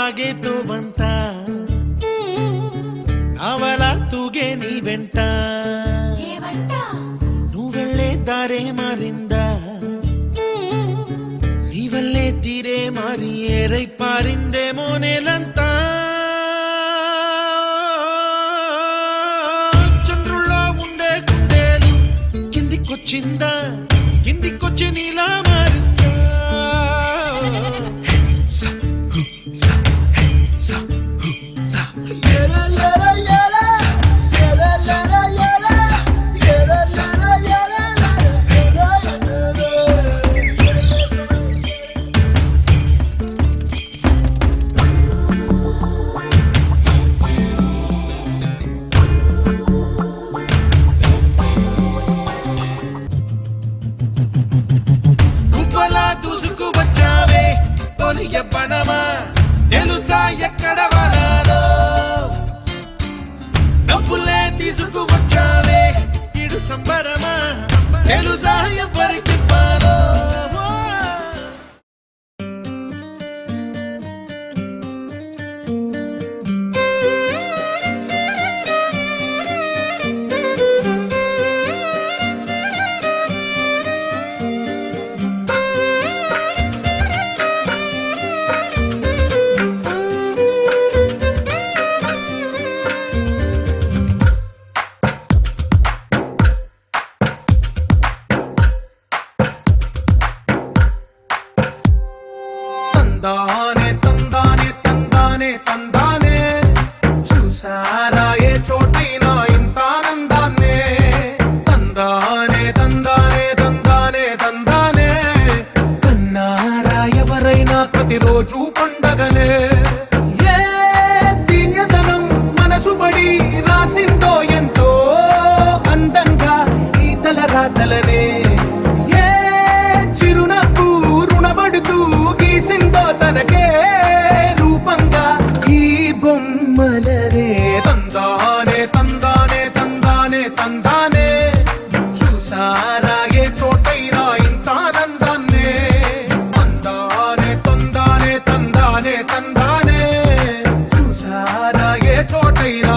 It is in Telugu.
సాగేతో బంత అవల తూగే నీ వెంట నువ్వెళ్ళే దారే మారిందా నీ వల్లే తీరే మారి ఏరై పారిందేమో నేలంతా చంద్రుల్లో ఉండే కుందేలు కిందికొచ్చిందా కిందికొచ్చి నీలా మారిందా పనమా తెలుసా ఎక్కడ వనాలో డబ్బులే తీసుకువచ్చావే ఇడు సంబరమా తెలుసా ఎవరికి పాలో తందానే తందానే తందానే తందానే చూసారా ఏ చోటైనా ఇంత ఆనందాన్నే తందానే తందానే తందానే తందానే కన్నారా ఎవరైనా ప్రతిరోజు పండగనే ఏ తీయదనం మనసు పడి రాసిందో ఎంతో అందంగా ఈ తల రాతలనే ఏ చిరునవ్వు రుణపడుతూ గీసిందో తనకే రూపంగా ఈ బొమ్మలనే తందానే తందానే తందానే తందానే చూసారా ఏ చోటైనా ఇంత ఆనందాన్నే తందానే తందానే తందానే తందానే చూసారా ఏ చోటైనా